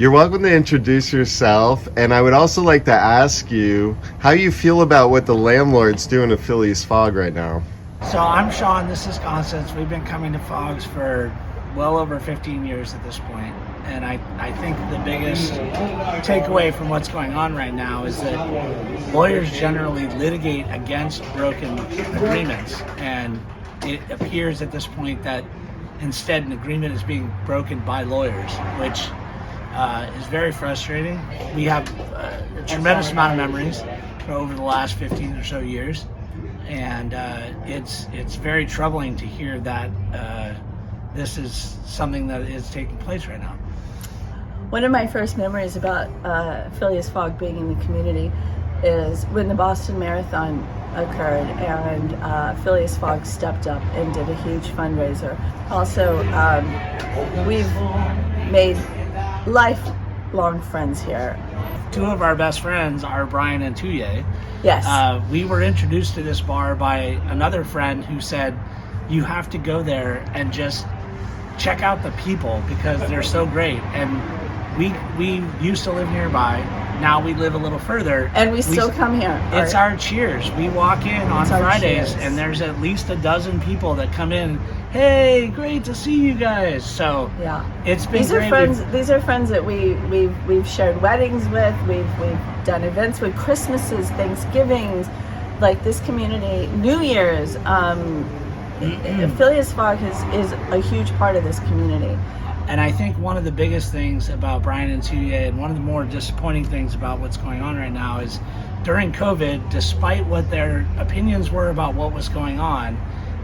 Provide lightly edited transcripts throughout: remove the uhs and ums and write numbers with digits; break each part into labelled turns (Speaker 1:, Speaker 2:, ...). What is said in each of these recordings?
Speaker 1: You're welcome to introduce yourself, and I would also like to ask you how you feel about what the landlord's doing to Phileas Foggs right now.
Speaker 2: So I'm Sean, this is Constance. We've been coming to Foggs for well over 15 years at this point. And I think the biggest takeaway from what's going on right now is that lawyers generally litigate against broken agreements. And it appears at this point that instead an agreement is being broken by lawyers, which is very frustrating. We have a tremendous amount of memories over the last 15 or so years. And it's very troubling to hear that this is something that is taking place right now.
Speaker 3: One of my first memories about Phileas Foggs being in the community is when the Boston Marathon occurred and Phileas Foggs stepped up and did a huge fundraiser. Also, we've made lifelong friends here.
Speaker 2: Two of our best friends are Brian and Tuye.
Speaker 3: Yes.
Speaker 2: We were introduced to this bar by another friend who said, you have to go there and just check out the people because they're so great. And we used to live nearby. Now we live a little further.
Speaker 3: And we still come here.
Speaker 2: It's our cheers. We walk in on Fridays
Speaker 3: cheers.
Speaker 2: And there's at least a dozen people that come in. Hey, great to see you guys. So
Speaker 3: yeah,
Speaker 2: it's been
Speaker 3: these
Speaker 2: great.
Speaker 3: are friends. These are friends that we've shared weddings with. We've done events with, Christmases, Thanksgivings, like this community, New Year's. Phileas Foggs is a huge part of this community.
Speaker 2: And I think one of the biggest things about Brian and Tuye, and one of the more disappointing things about what's going on right now, is during COVID, despite what their opinions were about what was going on,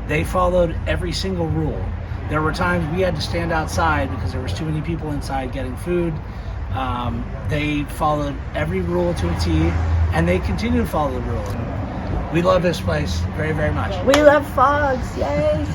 Speaker 2: they followed every single rule. There were times we had to stand outside because there was too many people inside getting food. They followed every rule to a T, and they continue to follow the rule. We love this place very, very much.
Speaker 3: We love Foggs, yay!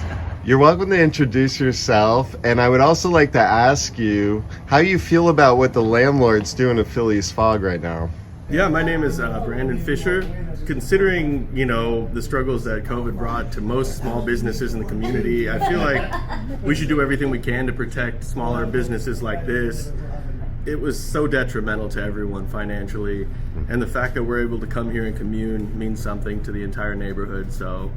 Speaker 1: You're welcome to introduce yourself, and I would also like to ask you how you feel about what the landlord's doing to Phileas Foggs right now.
Speaker 4: Yeah, my name is Brandon Fisher. Considering, the struggles that COVID brought to most small businesses in the community, I feel like we should do everything we can to protect smaller businesses like this. It was so detrimental to everyone financially, and the fact that we're able to come here and commune means something to the entire neighborhood. So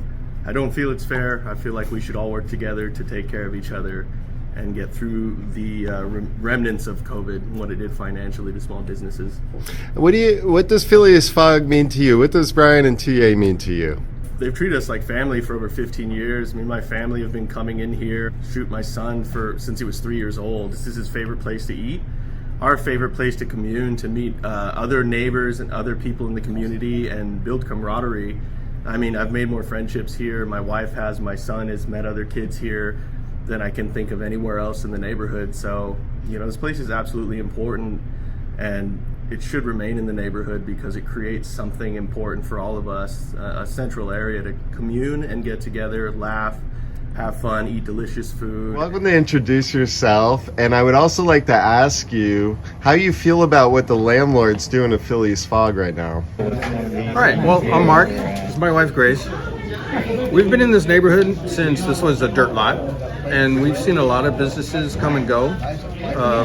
Speaker 4: I don't feel it's fair. I feel like we should all work together to take care of each other and get through the remnants of COVID and what it did financially to small businesses.
Speaker 1: What does Phileas Foggs mean to you? What does Brian and Tuye mean to you?
Speaker 4: They've treated us like family for over 15 years. Me and my family have been coming in here. Shoot, my son since he was 3 years old. This is his favorite place to eat. Our favorite place to commune, to meet other neighbors and other people in the community and build camaraderie. I mean, I've made more friendships here. My wife has. My son has met other kids here than I can think of anywhere else in the neighborhood. So, this place is absolutely important, and it should remain in the neighborhood because it creates something important for all of us, a central area to commune and get together, laugh, have fun, eat delicious food.
Speaker 1: Welcome to introduce yourself, and I would also like to ask you how you feel about what the landlord's doing to Phileas Foggs right now.
Speaker 5: All right, well, I'm Mark. This is my wife, Grace. We've been in this neighborhood since this was a dirt lot, and we've seen a lot of businesses come and go.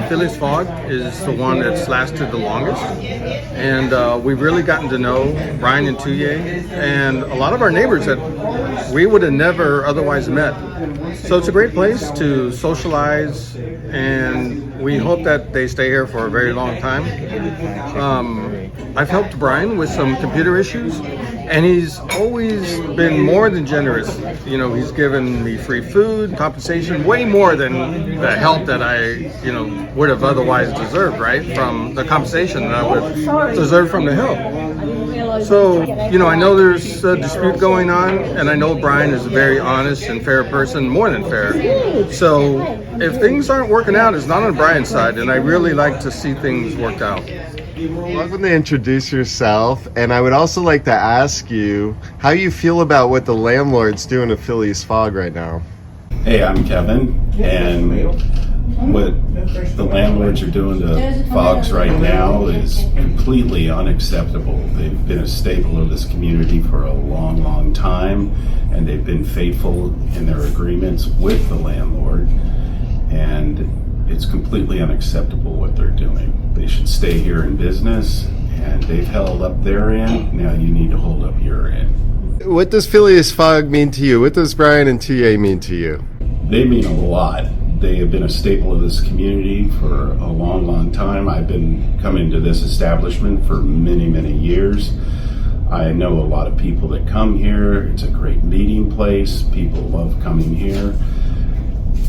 Speaker 5: Phileas Foggs is the one that's lasted the longest, and we've really gotten to know Brian and Tuye and a lot of our neighbors that we would have never otherwise met. So it's a great place to socialize, and we hope that they stay here for a very long time. I've helped Brian with some computer issues, and he's always been more than generous. He's given me free food, compensation, way more than the help that I, would have otherwise deserved, right? From the compensation that I would deserve from the help. So, I know there's a dispute going on, and I know Brian is a very honest and fair person, more than fair. So, if things aren't working out, it's not on Brian's side, and I really like to see things worked out.
Speaker 1: Welcome to introduce yourself, and I would also like to ask you how you feel about what the landlord's doing to Phileas Foggs right now.
Speaker 6: Hey, I'm Kevin, and what the landlords are doing to Foggs right now is completely unacceptable. They've been a staple of this community for a long, long time, and they've been faithful in their agreements with the landlord, and it's completely unacceptable what they're doing. stay here in business, and they've held up their end. Now you need to hold up your end.
Speaker 1: What does Phileas Fogg mean to you? What does Brian and TA mean to you?
Speaker 6: They mean a lot. They have been a staple of this community for a long, long time. I've been coming to this establishment for many, many years. I know a lot of people that come here. It's a great meeting place. People love coming here.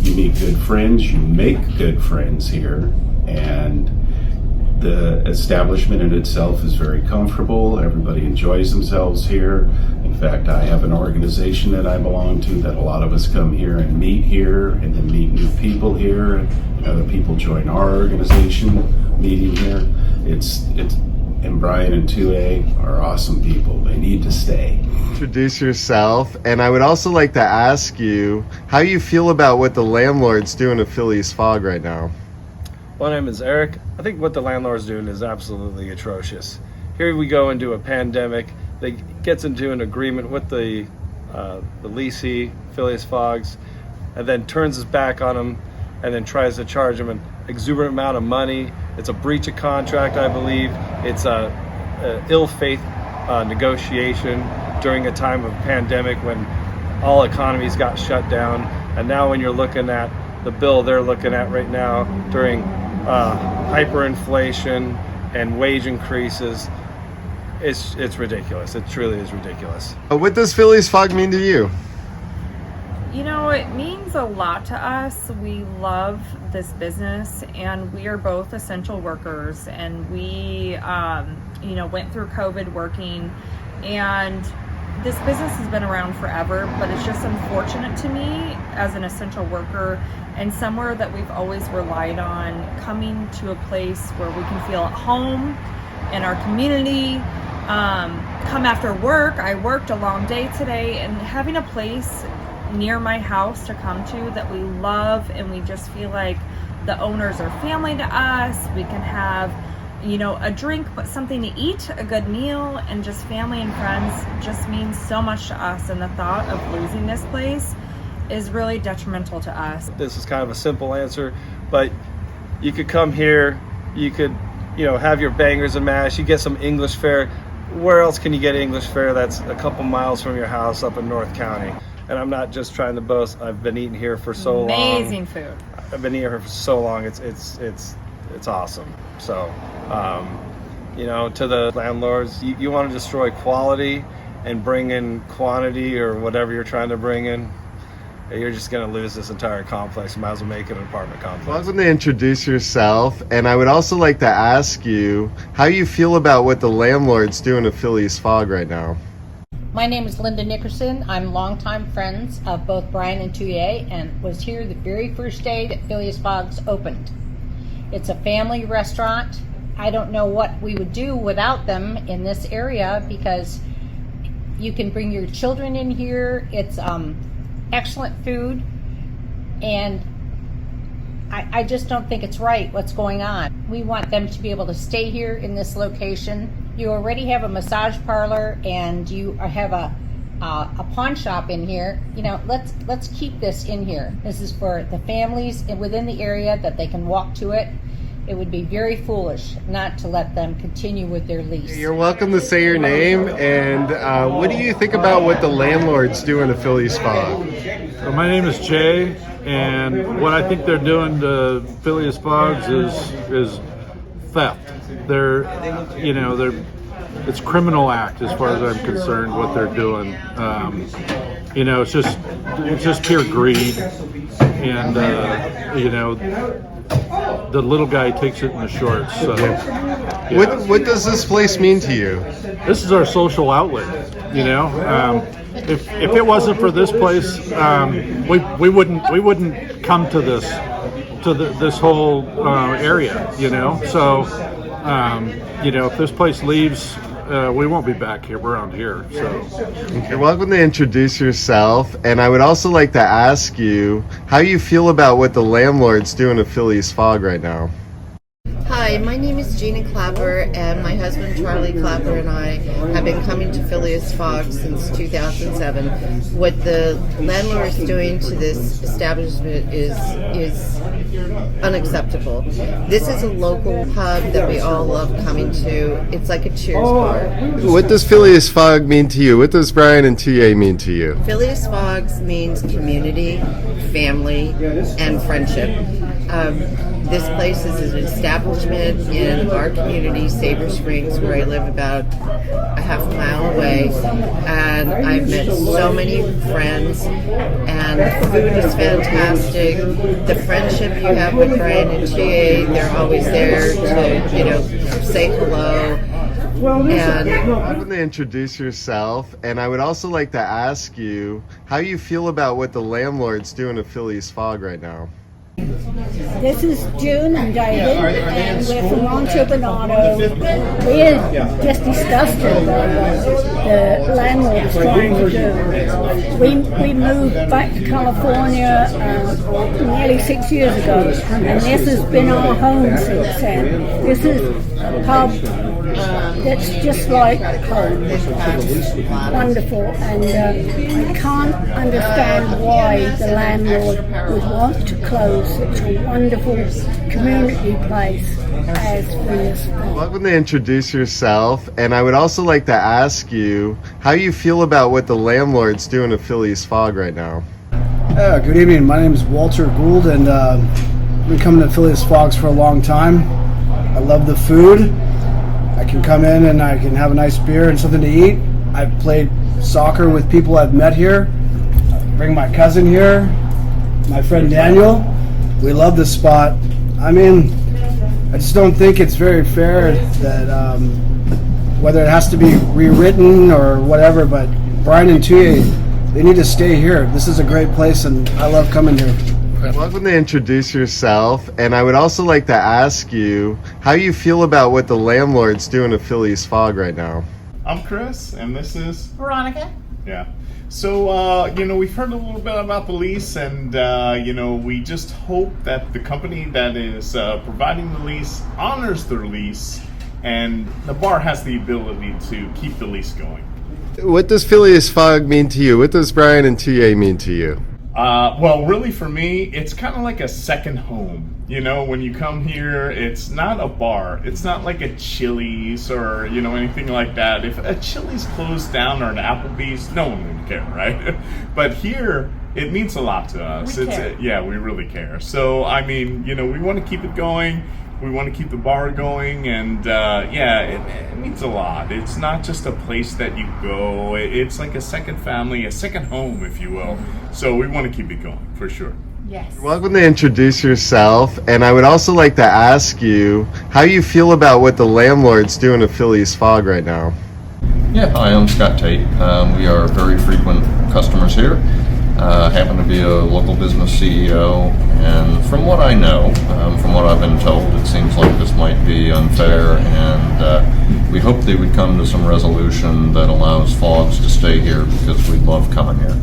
Speaker 6: You meet good friends, you make good friends here, and the establishment in itself is very comfortable. Everybody enjoys themselves here. In fact, I have an organization that I belong to that a lot of us come here and meet here, and then meet new people here, and other people join our organization meeting here. And Brian and 2A are awesome people. They need to stay.
Speaker 1: Introduce yourself, and I would also like to ask you how you feel about what the Landlord's doing to Phileas Fogg right now.
Speaker 7: My name is Eric. I think what the Landlord's doing is absolutely atrocious. Here we go into a pandemic. They gets into an agreement with the leasee, Phileas Foggs, and then turns his back on him, and then tries to charge him an exuberant amount of money. It's a breach of contract, I believe. It's a ill faith negotiation during a time of pandemic when all economies got shut down. And now when you're looking at the bill they're looking at right now during hyperinflation and wage increases, it's ridiculous. It truly is ridiculous.
Speaker 1: What does Phileas Fogg mean to you?
Speaker 8: You know, it means a lot to us. We love this business, and we are both essential workers, and we went through COVID working, and this business has been around forever, but it's just unfortunate to me as an essential worker and somewhere that we've always relied on, coming to a place where we can feel at home in our community. Come after work, I worked a long day today, and having a place near my house to come to that we love, and we just feel like the owners are family to us. We can have, a drink, but something to eat, a good meal, and just family and friends just means so much to us. And the thought of losing this place is really detrimental to us.
Speaker 7: This is kind of a simple answer, but you could come here, you could, have your bangers and mash, you get some English fare. Where else can you get English fare that's a couple miles from your house up in North County? And I'm not just trying to boast. I've been eating here for so long.
Speaker 8: Amazing food.
Speaker 7: I've been here for so long. It's awesome. So, to the landlords, you want to destroy quality and bring in quantity or whatever you're trying to bring in, you're just going to lose this entire complex. You might as well make it an apartment complex.
Speaker 1: Welcome to introduce yourself, and I would also like to ask you how you feel about what the Landlord's doing to Phileas Fogg right now.
Speaker 9: My name is Linda Nickerson. I'm longtime friends of both Brian and 2A and was here the very first day that Phileas Foggs opened. It's a family restaurant. I don't know what we would do without them in this area because you can bring your children in here. It's excellent food, and I just don't think it's right what's going on. We want them to be able to stay here in this location. You already have a massage parlor and you have a pawn shop in here. Let's keep this in here. This is for the families within the area that they can walk to it. It would be very foolish not to let them continue with their lease.
Speaker 1: You're welcome to say your name, and what do you think about what the Landlord's doing to Phileas Fogg?
Speaker 10: So my name is Jay, and what I think they're doing to Phileas Foggs is theft. It's criminal act as far as I'm concerned. What they're doing, it's just pure greed, and the little guy takes it in the shorts. So, yeah.
Speaker 1: What does this place mean to you?
Speaker 10: This is our social outlet. If it wasn't for this place, we wouldn't come to this whole area. So if this place leaves, we won't be back here around here. So
Speaker 1: you're welcome to introduce yourself, and I would also like to ask you how you feel about what the Landlord's doing to Phileas Fogg right now.
Speaker 11: Hi, Hi, my name is Gina Clapper, and my husband Charlie Clapper and I have been coming to Phileas Foggs since 2007. What the landlord is doing to this establishment is unacceptable. This is a local pub that we all love coming to. It's like a Cheers bar.
Speaker 1: What does Phileas Fogg mean to you? What does Brian and TA mean to you?
Speaker 11: Phileas Foggs means community, family, and friendship. This place is an establishment in our community, Sabre Springs, where I live about a half mile away, and I've met so many friends, and the food is fantastic. The friendship you have with Brian and TA, they're always there to, say hello.
Speaker 1: I'm going to introduce yourself, and I would also like to ask you how you feel about what the landlord's doing to Phileas Fogg right now.
Speaker 12: This is June and David, and we're from Rancho Bernardo. We had just discussed what the landlord is trying to do. We moved back to California nearly 6 years ago, and this has been our home since then. This is a pub that's just like home. Wonderful, and I can't understand why the landlord would want to close such a wonderful community place as Phileas Foggs.
Speaker 1: Welcome to introduce yourself, and I would also like to ask you how you feel about what the landlord's doing to Phileas Fogg right now.
Speaker 13: Good evening. My name is Walter Gould, and I've been coming to Phileas Foggs for a long time. I love the food. I can come in and I can have a nice beer and something to eat. I've played soccer with people I've met here. Bring my cousin here, my friend Daniel. We love this spot. I mean, I just don't think it's very fair that whether it has to be rewritten or whatever, but Brian and Tuye, they need to stay here. This is a great place, and I love coming here.
Speaker 1: Welcome to introduce yourself, and I would also like to ask you how you feel about what the landlord's doing to Phileas Fogg right now.
Speaker 14: I'm Chris, and this is
Speaker 9: Veronica.
Speaker 14: Yeah. So, we've heard a little bit about the lease, and, we just hope that the company that is providing the lease honors their lease, and the bar has the ability to keep the lease going.
Speaker 1: What does Phileas Fogg mean to you? What does Brian and TA mean to you?
Speaker 14: Well, really for me, it's kind of like a second home. When you come here, it's not a bar. It's not like a Chili's or, anything like that. If a Chili's closed down or an Applebee's, no one would care, right? But here, it means a lot to us.
Speaker 9: We care.
Speaker 14: We really care. So, we want to keep it going. We want to keep the bar going, and it means a lot. It's not just a place that you go. It's like a second family, a second home, if you will. So we want to keep it going, for sure.
Speaker 9: Yes.
Speaker 1: Welcome to introduce yourself, and I would also like to ask you how you feel about what the landlord's doing to Phileas Fogg right now.
Speaker 15: Yeah, hi, I'm Scott Tate. We are very frequent customers here. Happen to be a local business CEO, and from what I know, from what I've been told, it seems like this might be unfair, and we hope they would come to some resolution that allows Foggs to stay here because we love coming here.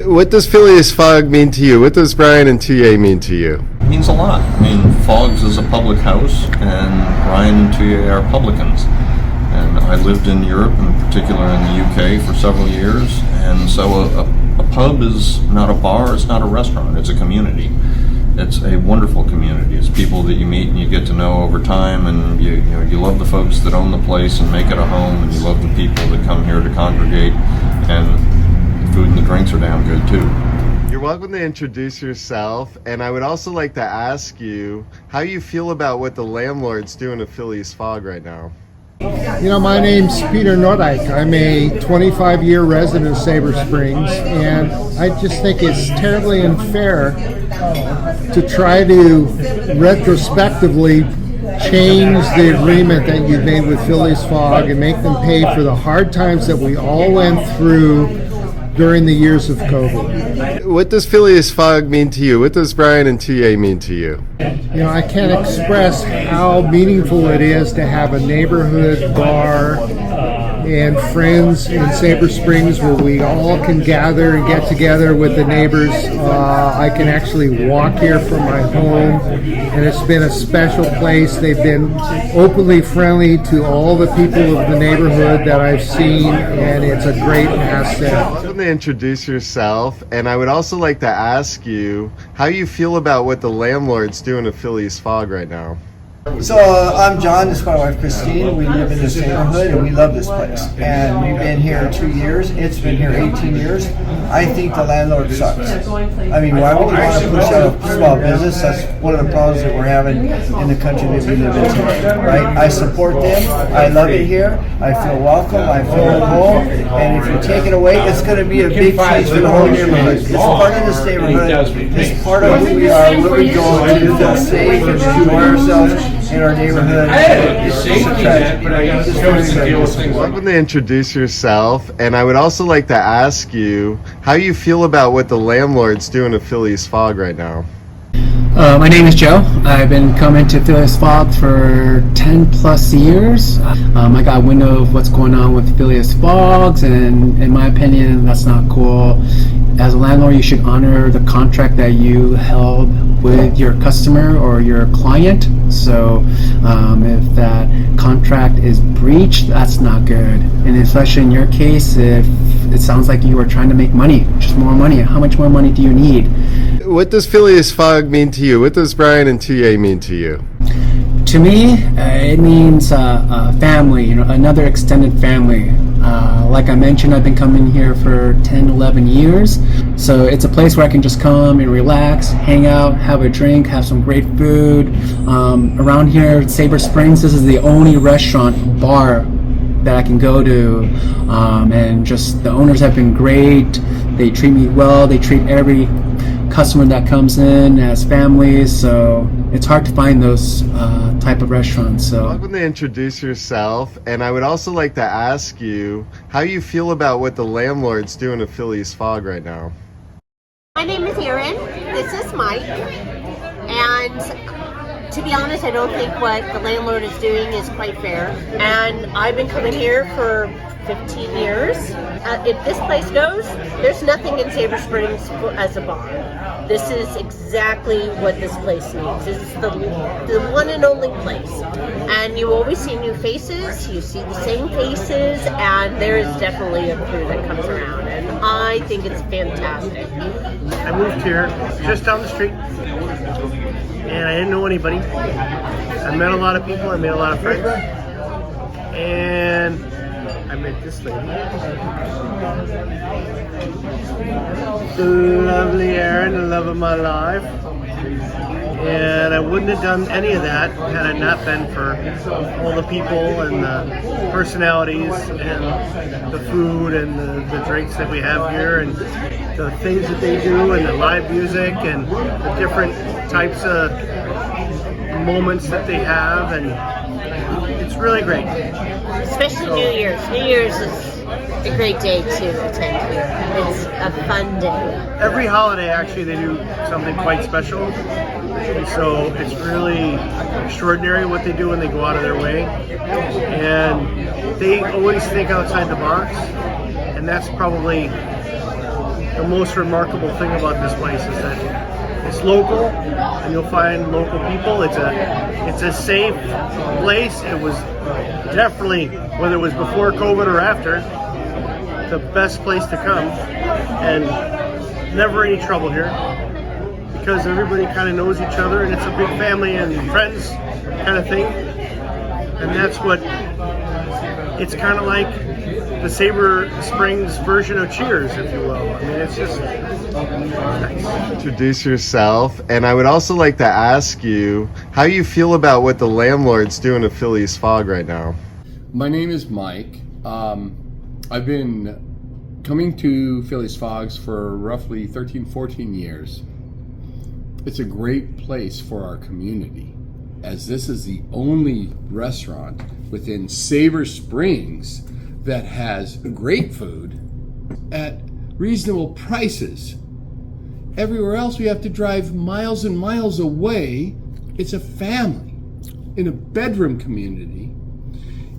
Speaker 1: What does Phileas Fogg mean to you? What does Brian and TA mean to you?
Speaker 15: It means a lot. Foggs is a public house, and Brian and TA are publicans. And I lived in Europe, in particular in the UK, for several years, and so a pub is not a bar, it's not a restaurant, it's a community. It's a wonderful community. It's people that you meet and you get to know over time, and you love the folks that own the place and make it a home, and you love the people that come here to congregate, and the food and the drinks are damn good too.
Speaker 1: You're welcome to introduce yourself, and I would also like to ask you how you feel about what the landlord's doing to Phileas Fogg right now.
Speaker 16: My name's Peter Nordijk. I'm a 25-year resident of Sabre Springs, and I just think it's terribly unfair to try to retrospectively change the agreement that you made with Phileas Fogg and make them pay for the hard times that we all went through during the years of COVID.
Speaker 1: What does Phileas Fogg mean to you? What does Brian and TA mean to you?
Speaker 16: I can't express how meaningful it is to have a neighborhood bar and friends in Sabre Springs where we all can gather and get together with the neighbors. I can actually walk here from my home, and it's been a special place. They've been openly friendly to all the people of the neighborhood that I've seen, and it's a great asset.
Speaker 1: Welcome to introduce yourself, and I would also like to ask you how you feel about what the landlord's doing to Phileas Fogg right now.
Speaker 17: So I'm John, this is my wife Christine. We live in this neighborhood and we love this place. And we've been here 2 years. It's been here 18 years. I think the landlord sucks. I mean, why would you want to push out a small business? That's one of the problems that we're having in the country that we live in today, right? I support them. I love it here. I feel welcome. I feel at home. And if you take it away, it's going to be a big change for the whole neighborhood. It's part of this neighborhood. It's part of who we are, where we go to feel safe and enjoy ourselves in our neighborhood.
Speaker 1: Welcome to introduce yourself, and I would also like to ask you how you feel about what the landlord's doing to Phileas Fogg right now.
Speaker 18: My name is Joe. I've been coming to Phileas Fogg for 10 plus years. I got a window of what's going on with Phileas Foggs, and in my opinion, that's not cool. As a landlord, you should honor the contract that you held with your customer or your client. So if that contract is breached, that's not good. And especially in your case, if it sounds like you are trying to make money, just more money. How much more money do you need?
Speaker 1: What does Phileas Fogg mean to you? What does Brian and Tuye mean to you?
Speaker 18: To me, it means family, another extended family. Like I mentioned, I've been coming here for 10, 11 years. So it's a place where I can just come and relax, hang out, have a drink, have some great food. Around here at Sabre Springs, this is the only restaurant, bar that I can go to. And just the owners have been great. They treat me well. They treat every customer that comes in as families, so it's hard to find those type of restaurants. So
Speaker 1: welcome to introduce yourself, and I would also like to ask you how you feel about what the landlord's doing to Phileas Fogg right now.
Speaker 19: My name is Erin. This is Mike, and to be honest, I don't think what the landlord is doing is quite fair. And I've been coming here for 15 years. If this place goes, there's nothing in Sabre Springs as a bar. This is exactly what this place needs. This is the one and only place. And you always see new faces, you see the same faces, and there is definitely a crew that comes around. And I think it's fantastic.
Speaker 20: I moved here just down the street, and I didn't know anybody. I met a lot of people, I made a lot of friends, and I met this lady. Lovely Erin, the love of my life. And I wouldn't have done any of that had it not been for all the people and the personalities and the food and the drinks that we have here and the things that they do and the live music and the different types of moments that they have, and it's really great.
Speaker 19: Especially New Year's. New Year's is a great day to attend here. It's a fun day.
Speaker 20: Every holiday, actually, they do something quite special. And so it's really extraordinary what they do when they go out of their way. And they always think outside the box. And that's probably the most remarkable thing about this place is that it's local, and you'll find local people. It's a safe place. It was definitely, whether it was before COVID or after, the best place to come, and never any trouble here because everybody kind of knows each other, and it's a big family and friends kind of thing. And that's what it's kind of like, the Sabre Springs version of Cheers, if you will. I mean, it's just nice.
Speaker 1: Introduce yourself, and I would also like to ask you how you feel about what the landlord's doing to Phileas Fogg right now.
Speaker 21: My name is Mike. I've been coming to Phileas Fogg's for roughly 13, 14 years. It's a great place for our community, as this is the only restaurant within Sabre Springs that has great food at reasonable prices. Everywhere else we have to drive miles and miles away. It's a family in a bedroom community,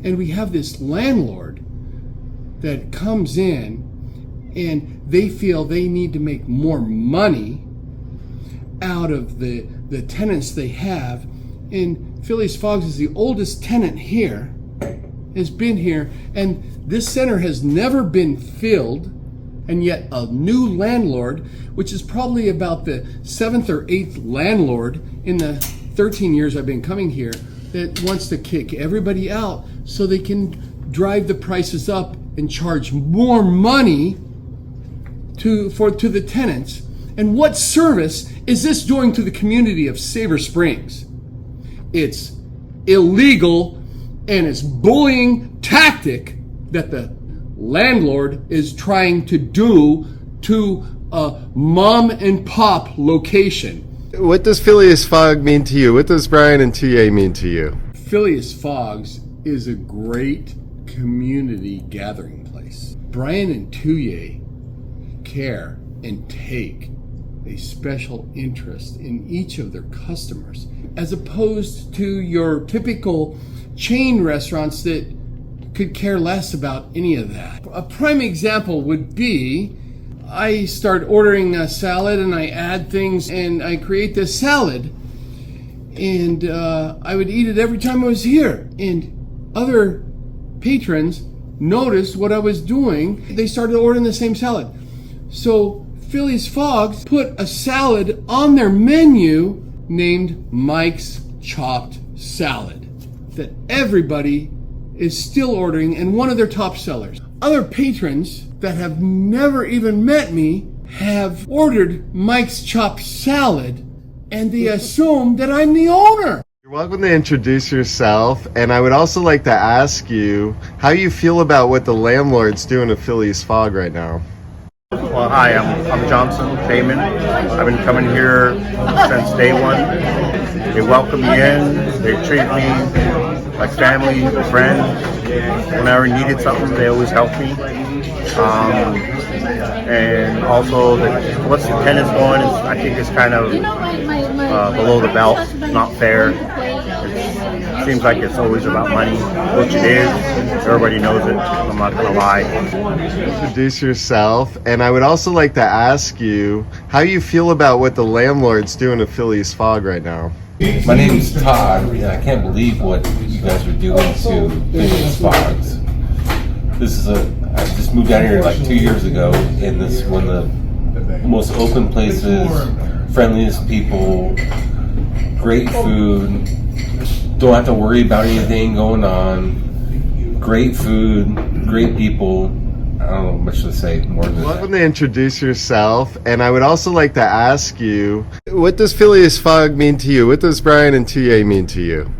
Speaker 21: and we have this landlord that comes in and they feel they need to make more money out of the tenants they have. And Phileas Foggs is the oldest tenant here, has been here, and this center has never been filled, and yet a new landlord, which is probably about the 7th or 8th landlord in the 13 years I've been coming here, that wants to kick everybody out so they can drive the prices up and charge more money to the tenants. And what service is this doing to the community of Sabre Springs? It's illegal, and it's bullying tactic that the landlord is trying to do to a mom and pop location.
Speaker 1: What does Phileas Fogg mean to you? What does Brian and Tuye mean to you?
Speaker 21: Phileas Foggs is a great community gathering place. Brian and Tuye care and take a special interest in each of their customers, as opposed to your typical chain restaurants that could care less about any of that. A prime example would be, I start ordering a salad and I add things and I create this salad, and I would eat it every time I was here, and other patrons noticed what I was doing. They started ordering the same salad. So Phileas Foggs put a salad on their menu named Mike's Chopped Salad that everybody is still ordering, and one of their top sellers. Other patrons that have never even met me have ordered Mike's Chopped Salad, and they assume that I'm the owner.
Speaker 1: You're welcome to introduce yourself, and I would also like to ask you how you feel about what the landlord's doing to Phileas Fogg right now.
Speaker 2: Well, hi, I'm Johnson Damon. I've been coming here since day one. They welcome me in. They treat me like family, friends. Whenever I needed something, they always help me. And also, what's the tenants going is, I think it's kind of below the belt, not fair. It seems like it's always about money, which it is. Everybody knows it. I'm not gonna lie.
Speaker 1: Introduce yourself, and I would also like to ask you how you feel about what the landlord's doing to Phileas Fogg right now.
Speaker 22: My name is Todd, and I can't believe what you guys are doing to Phileas Foggs. I just moved down here like 2 years ago, and this is one of the most open places, friendliest people, great food, don't have to worry about anything going on, great food, great people. I don't know much to say more than that.
Speaker 1: Welcome to introduce yourself, and I would also like to ask you, what does Phileas Fogg mean to you? What does Brian and Tuye mean to you?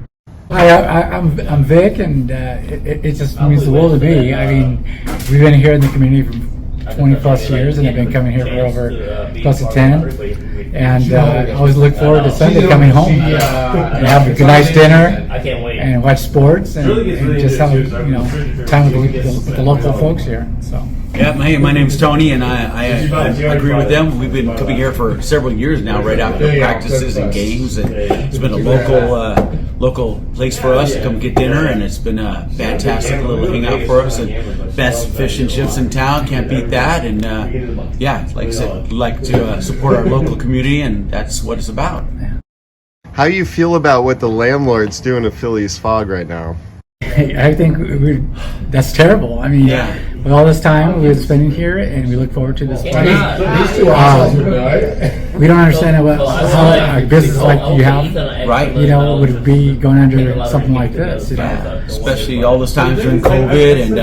Speaker 23: Hi, I'm Vic, and it just means the world to me. I mean, we've been here in the community for 20 plus years, and I've been coming here for over close to 10. And I always look forward to Sunday coming home and have a nice dinner and watch sports and just have time with the local folks here. So.
Speaker 24: Yeah, my name's Tony, and I agree with them. We've been coming here for several years now, right after practices and games, and it's been a local place for us to come get dinner, and it's been a fantastic little hangout for us, and best fish and chips in town, can't beat that. And like I said, like to support our local community, and that's what it's about.
Speaker 1: How you feel about what the landlord's doing to Phileas Fogg right now?
Speaker 23: I think that's terrible. I mean, with all this time we've been spending here, and we look forward to this place. We don't understand how a business like you have,
Speaker 24: right?
Speaker 23: Would be going under something like this.
Speaker 24: Especially all this time during COVID, and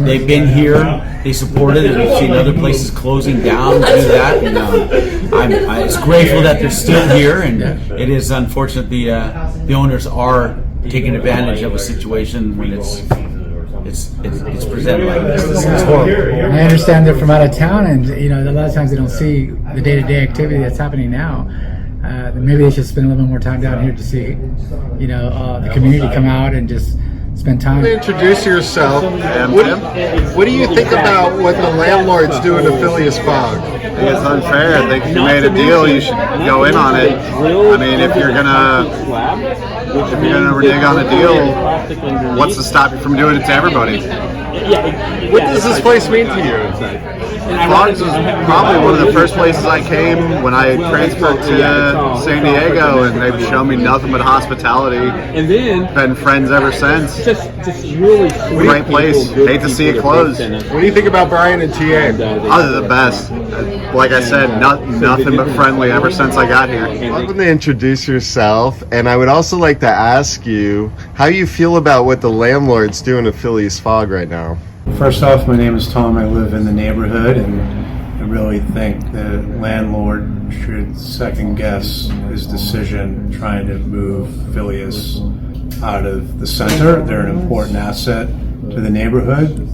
Speaker 24: they've been here, they supported it. We've seen other places closing down to do that, and I'm grateful that they're still here. And it is unfortunate the owners are taking advantage of a situation when it's presented like this. It's horrible.
Speaker 23: I understand they're from out of town, and a lot of times they don't see the day-to-day activity that's happening now. Maybe they should spend a little bit more time down here to see, the community come out and just spend time.
Speaker 1: Introduce yourself. What do you think about what the landlord's doing to Phileas Fogg?
Speaker 25: I think it's unfair. I think if you made a deal, you should go in on it. I mean, if you're gonna
Speaker 3: If you're gonna renege on a deal, what's to stop you from doing it to everybody?
Speaker 1: What does this place mean to you?
Speaker 3: Foggs was probably one of the first places I came when I transferred to San Diego, and they've shown me nothing but hospitality. And then been friends ever since. Just really great place. Hate to see it close.
Speaker 1: What do you think about Brian and TA?
Speaker 3: Other than the best. Like I said, nothing but friendly ever since I got here.
Speaker 1: Welcome to introduce yourself, and I would also like to ask you how you feel about what the landlord's doing to Phileas Fogg right now.
Speaker 13: First off, my name is Tom. I live in the neighborhood, and I really think the landlord should second guess his decision trying to move Phileas out of the center. They're an important asset to the neighborhood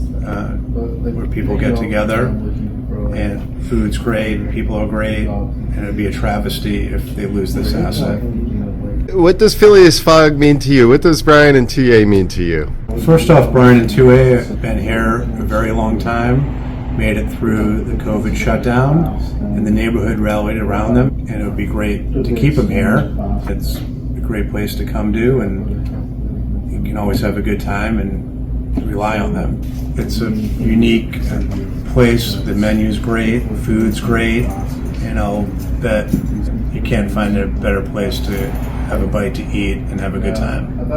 Speaker 13: where people get together, and food's great, people are great, and it'd be a travesty if they lose this asset.
Speaker 1: What does Phileas Fogg mean to you? What does Brian and TA mean to you?
Speaker 13: First off, Brian and 2A have been here a very long time, made it through the COVID shutdown, and the neighborhood rallied around them, and it would be great to keep them here. It's a great place to come to, and you can always have a good time and rely on them. It's a unique place, the menu's great, food's great, and I'll bet you can't find a better place to have a bite to eat and have a good time.